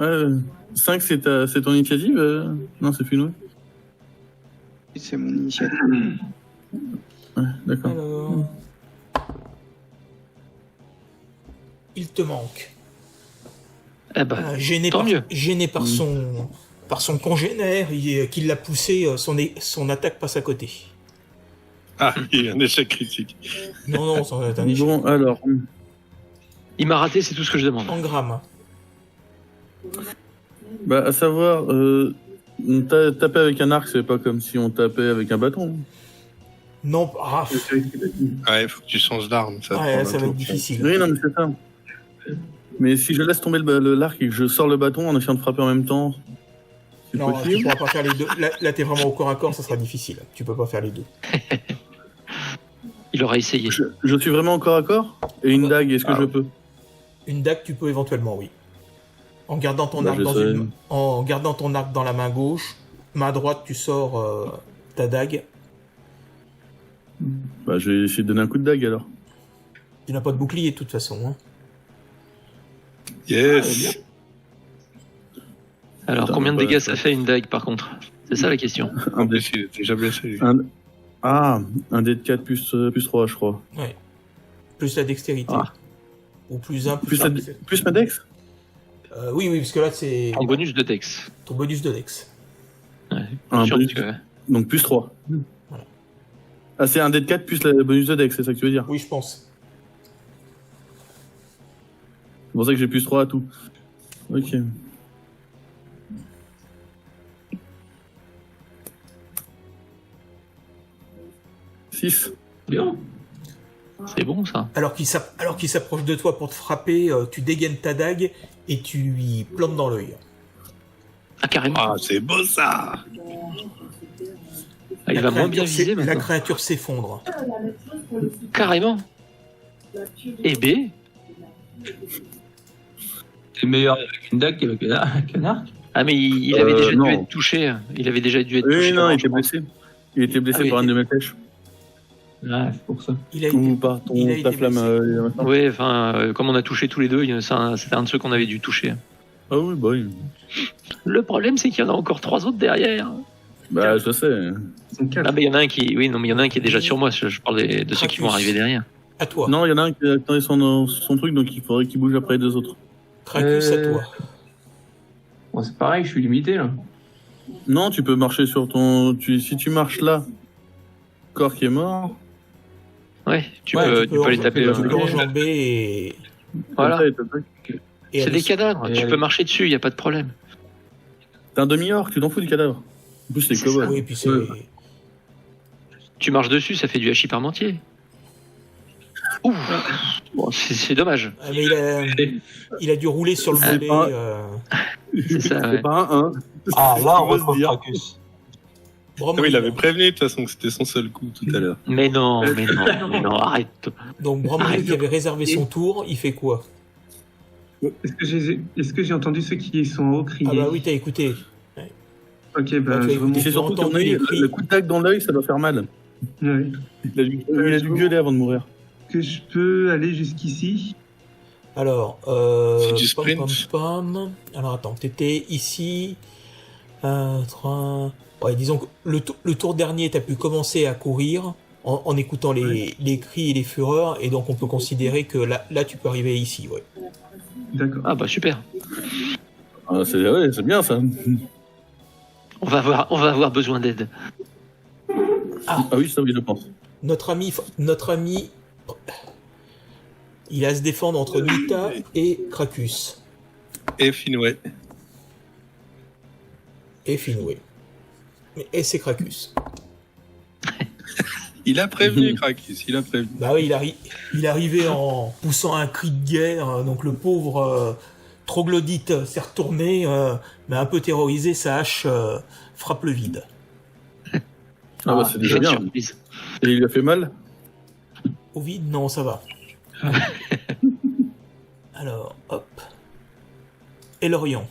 Euh, 5, c'est ton initiative Non, c'est Finoué. C'est mon initiative. Ouais, d'accord. Alors... Il te manque. Eh ben, Gêné tant mieux. par son congénère, qui l'a poussé, son attaque passe à côté. Ah, il y a un échec critique. Non, ça est un échec. Bon, alors... Il m'a raté, c'est tout ce que je demande. En grammes. Bah, à savoir, taper avec un arc, c'est pas comme si on tapait avec un bâton. Non, Ouais, il faut que tu changes d'arme. Ça va être difficile. Oui, non, mais c'est ça. Mais si je laisse tomber l'arc et que je sors le bâton en essayant de frapper en même temps, c'est Non, possible. tu pourras pas faire les deux. Là, t'es vraiment au corps à corps, ça sera difficile. Tu peux pas faire les deux. Il aura essayé. Je suis vraiment au corps à corps. Et une dague, est-ce que je peux? Une dague, tu peux éventuellement, oui. En gardant ton Bah, arc en gardant ton arc dans la main gauche, main droite, tu sors ta dague. Bah, je vais essayer de donner un coup de dague alors. Tu n'as pas de bouclier de toute façon. Hein. Yes. Alors, Attends, combien de bah, dégâts ça fait une dague, par contre? C'est ça la question. En plus, il est déjà blessé. Lui. Un dé de 4 plus 3, je crois. Ouais. Plus la dextérité. Ah. Ou plus 1, Plus ma dex? oui, parce que là, c'est En bonus de Dex. ton bonus de dex. Ouais, Un sûr bonus. que- Donc plus 3. Voilà. Ah, c'est un dé de 4 plus le bonus de dex, c'est ça que tu veux dire? Oui, je pense. C'est pour ça que j'ai plus 3 à tout. Ok. Six. Bien. C'est bon, ça. Alors qu'il s'approche de toi pour te frapper, tu dégaines ta dague et tu lui plantes dans l'œil. Ah, carrément. Ah, c'est beau ça. Ah, il va moins bien viser, La maintenant. créature s'effondre. Carrément. Et B. C'est meilleur avec une dague qu'avec un arc. Ah, mais il avait déjà non. dû être touché. Il avait déjà dû être touché. Oui, non, avant, il je était pense. blessé. Il était blessé Ah oui, par il une de était- mes flèches. Ouais, c'est pour ça. Il a Ou été... par il a ta été flamme. blessé. Oui, enfin, comme on a touché tous les deux, c'était un de ceux qu'on avait dû toucher. Ah oui, bah oui. Le problème, c'est qu'il y en a encore 3 autres derrière. Bah, je sais. Ils sont quatre. Ah, mais il y en a un qui, oui, non, mais il y en a un qui est déjà sur moi. Je parle de ceux qui vont arriver derrière. À toi. Non, il y en a un qui a attendu son truc, donc il faudrait qu'il bouge après les deux autres. Cracus, à toi. Bon, c'est pareil, je suis limité là. Non, tu peux marcher sur ton. Si tu marches là, corps qui est mort. Ouais, tu Ouais, peux aller taper. Tu peux enjamber et... Voilà. Comme ça, il t'attaque. et C'est aller des sur- cadavres. Et Tu allez. peux marcher dessus, il n'y a pas de problème. T'es un demi-orc, tu t'en fous du cadavre. En plus, c'est C'est cow-boy. Oui, puis c'est... Ouais. Tu marches dessus, ça fait du hachis parmentier. Ouh. Bon, c'est dommage. Ah, mais il a dû rouler sur le C'est volet. pas- C'est ça, ouais. C'est pas un 1. Ah, là, on veut se retrouve dire. Cracus. Bromwell. Ah oui, il avait prévenu de toute façon que c'était son seul coup tout à l'heure. Mais non, arrête. Donc Bromwell qui avait réservé son tour, il fait quoi? Est-ce que j'ai entendu ceux qui sont en haut crier? Ah bah oui, t'as écouté. Ok, bah tu as je remonte. Il s'est surtout entendu tourné, les cris. le coup de dague dans l'œil, ça doit faire mal. Ouais. Il a dû gueuler avant de mourir. Que je peux aller jusqu'ici? Alors, C'est du pam, sprint. pam, pam. Alors attends, t'étais ici. 3... Ouais, disons que le tour dernier, t'as pu commencer à courir en écoutant les cris et les fureurs, et donc on peut considérer que là tu peux arriver ici, ouais. D'accord. Ah bah super. Ah, c'est bien ça. On va avoir besoin d'aide. Ah oui, ça oui, je pense. Notre ami, il a à se défendre entre Nita et Cracus. Et Finway. Et Finway. Et c'est Cracus. Il a prévenu, Cracus, il a prévenu. Bah oui, il est arrivé en poussant un cri de guerre, donc le pauvre troglodyte s'est retourné, mais un peu terrorisé, sa hache frappe le vide. Ah bah c'est déjà J'ai une bien. surprise. Et il lui a fait mal? Au vide, non, ça va. Alors, hop. Et l'Orient.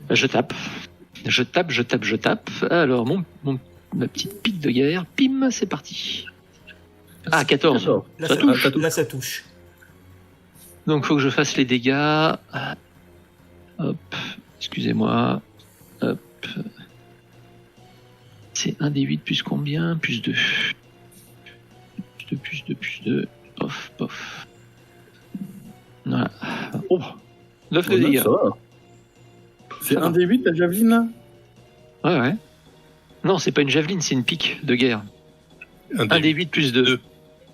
Je tape. Alors, ma petite pique de guerre. Pim, c'est parti. Ah, 14. D'accord. Là, Ça ça, touche. là, ça touche. Donc, faut que je fasse les dégâts. Hop, excusez-moi. Hop. C'est 1 des 8 plus combien? Plus 2. Plus 2. Pof, pof. Voilà. Oh, 9 de Oh, dégâts. ça va. C'est Ça va. un des 8 la javeline là? Ouais. Non, c'est pas une javeline, c'est une pique de guerre. 1 des 8 plus 2.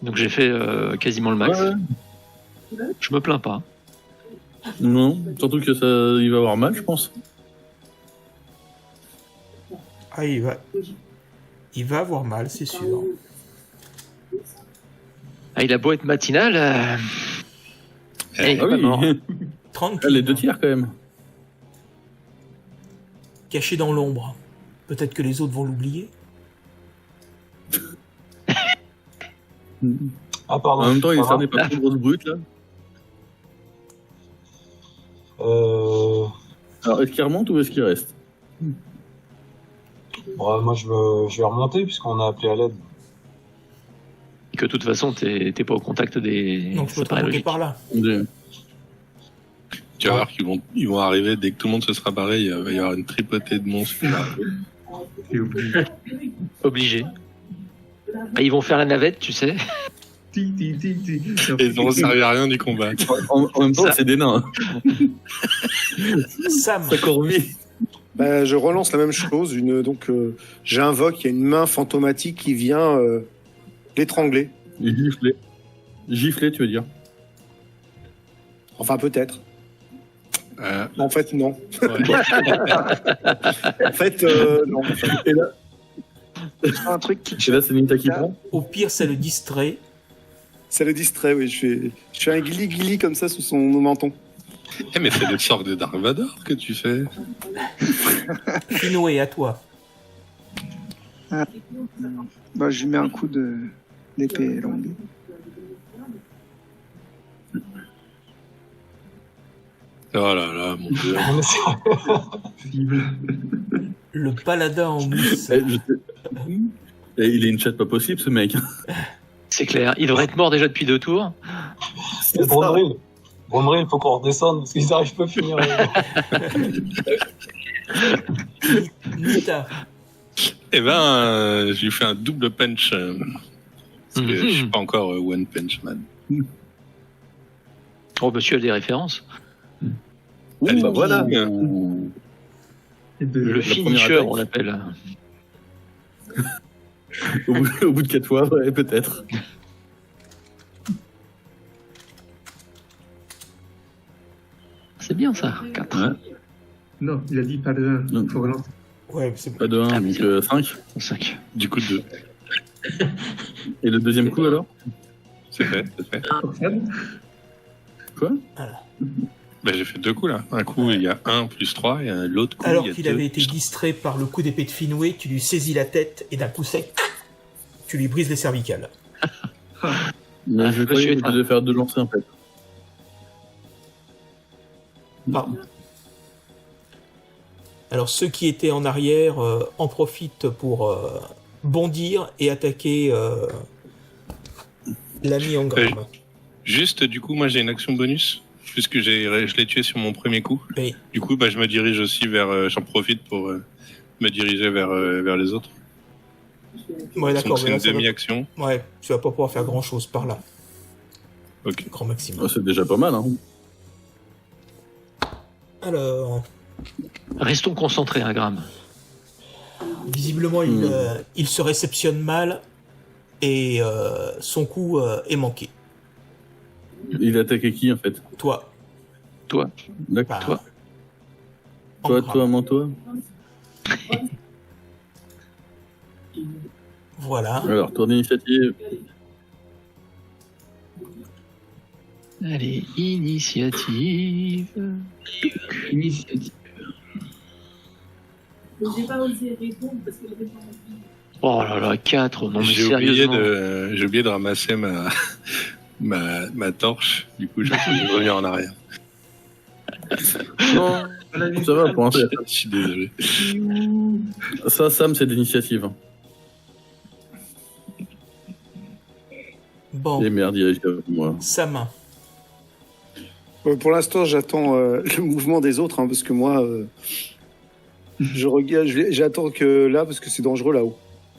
Donc j'ai fait quasiment le max. Ouais. Je me plains pas. Non, surtout que ça, il va avoir mal, je pense. Ah, il va avoir mal, c'est sûr. Ah, il a beau être matinal. Il est Ah pas mort. oui, Tranquille. les 2 tiers quand même. Caché dans l'ombre. Peut-être que les autres vont l'oublier. Ah, pardon. En même temps, il est Voilà. cerné par une grosse brute là. Alors, est-ce qu'il remonte ou est-ce qu'il reste? Bon, moi, je vais remonter puisqu'on a appelé à l'aide. Et que de toute façon, t'es pas au contact des. Donc je peux ça te paraît remonter logique. par là. Tu vas voir qu'ils vont arriver dès que tout le monde se sera barré. Il va y avoir une tripotée de monstres qui va arriver. C'est obligé. Obligé. Ah, ils vont faire la navette, tu sais. Ti, ti, ti, ti. Et ils vont servir à rien du combat. En même temps, Ça- c'est des nains. Sam, Ça corvie. Bah, je relance la même chose. J'invoque, il y a une main fantomatique qui vient l'étrangler. Gifler. Gifler, tu veux dire? Enfin, peut-être. Euh, En fait, non. ouais. En fait, non. Et là, C'est un truc qui et là c'est Nita qui prend. au pire, ça le distrait. Ça le distrait, oui. Je fais un gli-gli comme ça sous son menton. Eh, mais c'est le sort de Dark Vador que tu fais. Finwë, à toi. Bah, je lui mets un coup d'épée longue. Oh là là, mon dieu. Non, mais c'est- Cible. Le paladin en mousse. Eh, je sais- Eh, il a une chatte pas possible, ce mec. C'est clair. Il devrait être mort déjà depuis 2 tours. C'est Bromril. Bromril, il faut qu'on redescende parce qu'ils n'arrivent pas à finir. Nita. Eh ben, je lui fais un double punch. Parce que Mhm. je suis pas encore One Punch Man. Oh, monsieur a des références. Ouh, Allez, bah voilà. Et de- Le La finisher, première attaque. on l'appelle. Au bout de 4 fois, ouais, peut-être. C'est bien ça, 4. Ouais. Non, il a dit pas de 1. Non. Faut relancer. Ouais, c'est Pas de 1, Ah, donc bien. 5. 5. Du coup, 2. Et le deuxième coup alors? C'est fait. Forçade. Quoi? Bah, j'ai fait 2 coups là. Un coup, il y a 1 plus 3, et l'autre coup, Alors il y a qu'il 2 avait été plus 3. distrait par le coup d'épée de Finwë, tu lui saisis la tête et d'un coup sec, tu lui brises les cervicales. Mais je croyais que monsieur tu devais faire 2 lancers en fait. Pardon. Alors ceux qui étaient en arrière en profitent pour bondir et attaquer l'ami en gramme. Juste, du coup, moi j'ai une action bonus, puisque je l'ai tué sur mon premier coup. Oui. Du coup, bah, je me dirige aussi vers. J'en profite pour me diriger vers les autres. Ouais, Donc d'accord. c'est mais là, une ça va- demi-action. Ouais, tu vas pas pouvoir faire grand chose par là. Ok. Grand maximum. Oh, c'est déjà pas mal, hein. Alors, Restons concentrés, un gramme. visiblement, il se réceptionne mal et son coup est manqué. Il attaquait qui en fait? Toi, Toi, D'accord. bah, Toi. en Toi, gramme. toi, Mantois. Voilà. Alors, tour d'initiative. allez, initiative. Initiative. J'ai pas osé répondre parce que j'avais pas envie. Oh là là, 4, non mais J'ai oublié, sérieusement. j'ai oublié de ramasser ma torche. Du coup, je vais revenir en arrière. Non, ça va pour l'instant. Je suis désolé. Ça, Sam, c'est d'initiative. Bon, Et merde, il y a moi. sa main. Pour l'instant, j'attends le mouvement des autres, hein, parce que moi, je regarde, j'attends que là, parce que c'est dangereux là-haut.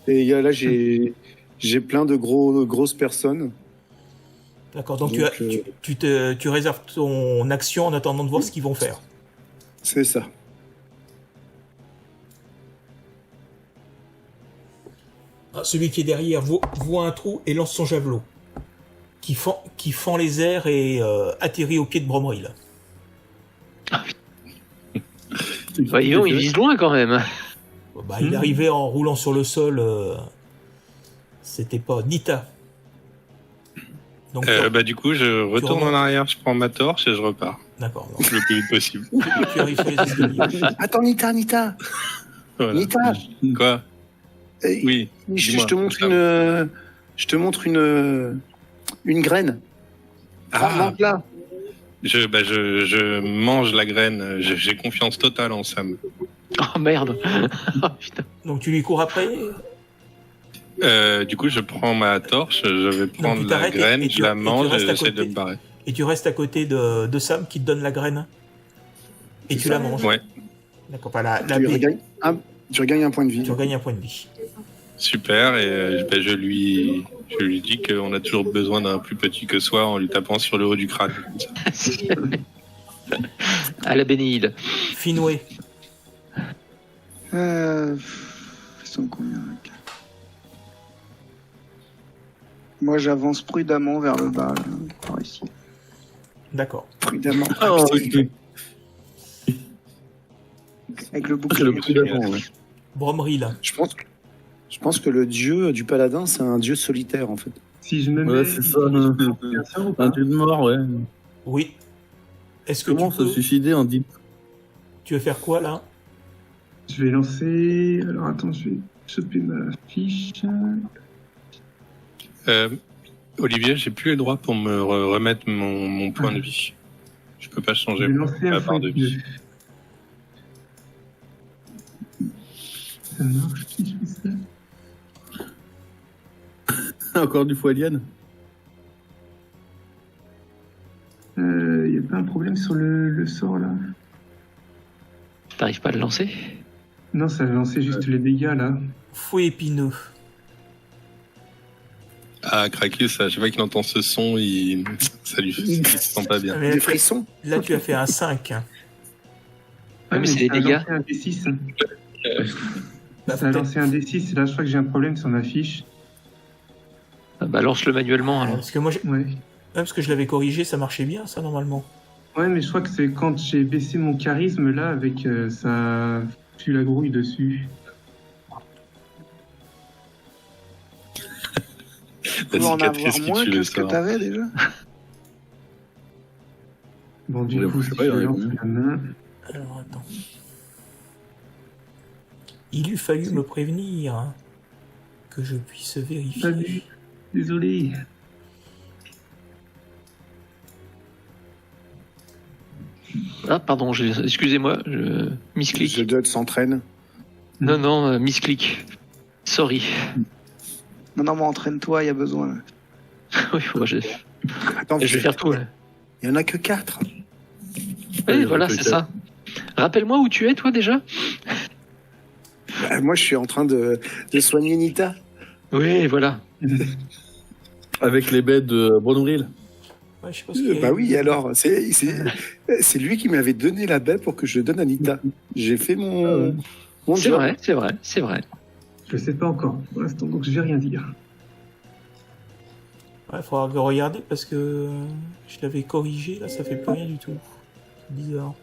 Et là, j'ai plein de grosses personnes. D'accord, donc, Donc, tu réserves ton action en attendant de voir ce qu'ils vont faire. C'est ça. Celui qui est derrière voit un trou et lance son javelot, qui fend les airs et atterrit au pied de Bromril. Voyons, il vise loin quand même. Il arrivait en roulant sur le sol. C'était pas Nita. Donc, du coup, je retourne en arrière, je prends ma torche et je repars. D'accord. Le plus vite possible. Tu arrives sur les escaliers. Attends, Nita. Voilà. Nita. Quoi? Oui. Je te montre une graine. Monte là. Je mange la graine. J'ai confiance totale en Sam. Oh merde. Oh, putain. Donc tu lui cours après. Du coup, je prends ma torche, je vais prendre tu la t'arrêtes graine, et tu- je la et tu mange restes et à j'essaie de côté. me barrer. Et tu restes à côté de Sam qui te donne la graine. Et tu la manges. Ouais, D'accord. Pas la Tu regagnes un point de vie. Tu regagnes un point de vie. super. Et je lui dis qu'on a toujours besoin d'un plus petit que soi en lui tapant sur le haut du crâne. Comme ça. À la Bénéide. Finwë. Ils sont combien? Moi, j'avance prudemment vers le bas, là, par ici. D'accord. Prudemment. Avec le C'est le bouclier. plus d'avant, ouais. Bromril. Je pense que le dieu du paladin, c'est un dieu solitaire, en fait. Si je me mets... Ouais, c'est ça. Ou pas Un dieu de mort, ouais. Oui. Est-ce que Comment tu se peux... suicider en dit? Tu veux faire quoi là? Je vais lancer... Alors attends, je vais choper ma fiche. Olivier, j'ai plus le droit pour me remettre mon point de vie. Je peux pas Je changer vais lancer ma un barre de vie. Ça marche si je fais ça. Encore du fou alien? Il n'y a pas un problème sur le sort là? T'arrives pas à le lancer? Non, ça a lancé juste les dégâts là. Fouet épineux. Ah, Krakus, à chaque fois qu'il entend ce son, il se sent pas bien. Mais Des là, frissons. là, tu as fait un 5. mais c'est des dégâts. Ça a lancé un D6. Ça a lancé un D6 et là je crois que j'ai un problème sur ma fiche. Ah bah lance-le manuellement alors. Parce que moi, Ouais. parce que je l'avais corrigé, ça marchait bien, ça, normalement. Ouais, mais je crois que c'est quand j'ai baissé mon charisme là avec ça tue la grouille dessus. Tu peux en avoir moins que ce que sors. t'avais déjà? Bon, du Ouais, coup, je sais si pas, il y en je a lance combien la main. Alors, attends. Il eût fallu me prévenir hein, que je puisse vérifier. Salut. Désolé. Ah pardon, excusez-moi, je The misclick. Dud s'entraîne. Non, misclick. Sorry. Non, moi, entraîne-toi, il y a besoin. Oui, Attends, je vais faire tout. Là. Il y en a que 4. Oui, voilà, c'est ça. Rappelle-moi où tu es, toi, déjà? Moi, je suis en train de soigner Nita. Oui, voilà. Avec les baies de Bromril. Ouais, je sais pas ce qu'il y a. Bah oui, alors, c'est lui qui m'avait donné la baie pour que je donne à Nita. J'ai fait mon C'est job. vrai, c'est vrai, c'est vrai. Je sais pas encore pour l'instant, donc je vais rien dire. Ouais, faudra regarder parce que je l'avais corrigé, là, ça fait plus rien du tout. C'est bizarre.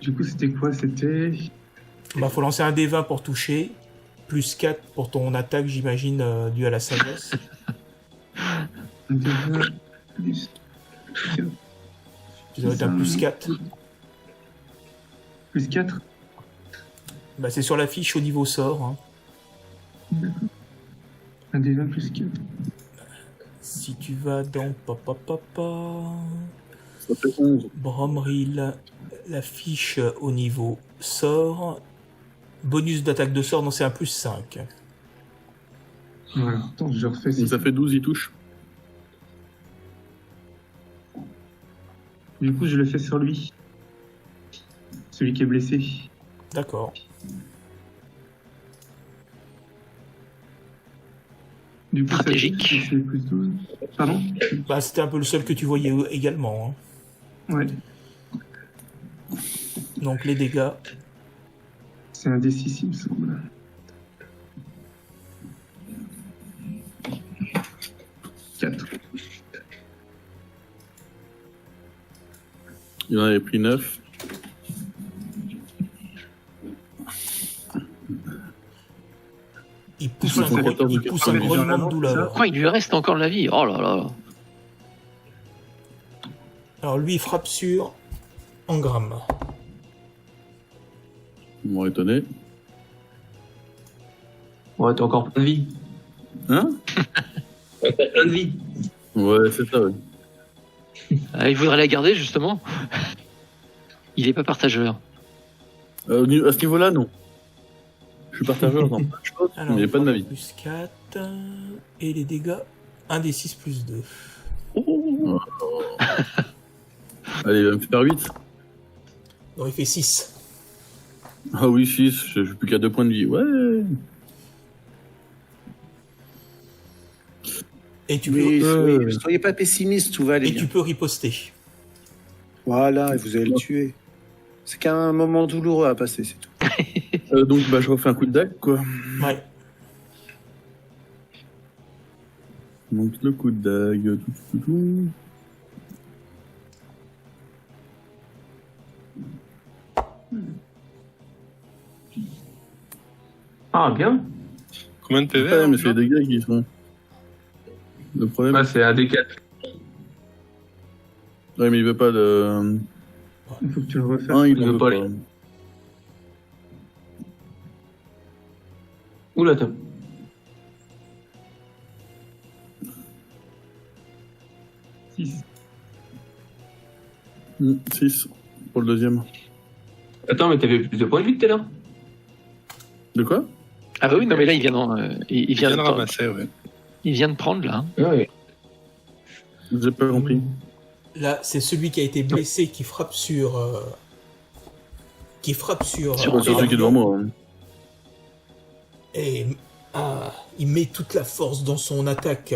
Du coup, c'était quoi? C'était... Bah, faut lancer un D20 pour toucher, plus 4 pour ton attaque, j'imagine, dû à la sagesse. Un D20 plus... Ça doit être un plus 4. Plus 4. Bah, c'est sur la fiche au niveau sort. Hein. Un D20 plus 4. Si tu vas dans Ça fait 11. Bromril, la fiche au niveau sort, bonus d'attaque de sort, non c'est un plus 5. Voilà, attends, je refais Donc ça fait 12, il touche. Du coup, je le fais sur lui. Celui qui est blessé. D'accord. Du coup, ça fait- Stratégique. c'est plus 12. Pardon? Bah, c'était un peu le seul que tu voyais également. Ouais. Hein. Donc les dégâts. C'est un D6, il me semble. Quatre. Il en avait pris 9. Il pousse Ils un, sont 14 il ou pousse un 14, grognement de douleur. Quoi, il lui reste encore de la vie. Oh là là. Alors lui, il frappe sur Engram. Ils m'ont étonné. Ouais, t'as encore plein de vie. Hein? Ouais, t'as plein de vie. Ouais, c'est ça, ouais. Il voudrait la garder, justement. Il est pas partageur. À ce niveau-là, non. Je suis partageur dans plein de choses, Alors, mais pas de ma vie. Plus 4. Et les dégâts, 1 des 6 plus 2. Allez, il va me faire 8. Donc il fait 6. Ah oui, 6, je suis plus qu'à 2 points de vie. Ouais. Et tu peux, Oui, soyez pas pessimiste, tout va aller et bien. tu peux riposter. Voilà, et vous allez le tuer. C'est qu'un moment douloureux à passer, c'est tout. Donc, bah, je refais un coup de dague, quoi. Ouais. Donc, le coup de dague, tout. Ah, bien. Combien de PV Ouais, mais c'est les dégâts qui sont... Le problème... Ah, c'est un D4. Ouais, mais il veut pas de... Il faut que tu le refasses. Ah, il Il en veut veut pas pas. aller. Oula, t'as... 6. 6 pour le deuxième. Attends, mais t'avais plus de points de vie tout à l'heure. De quoi? Ah bah oui, non mais là il vient, il Il vient vient, de de, ramasser, ouais. il vient de prendre là. Ouais. J'ai pas compris. Là, c'est celui qui a été blessé qui frappe sur. Sur C'est celui qui est devant moi. Hein. Et il met toute la force dans son attaque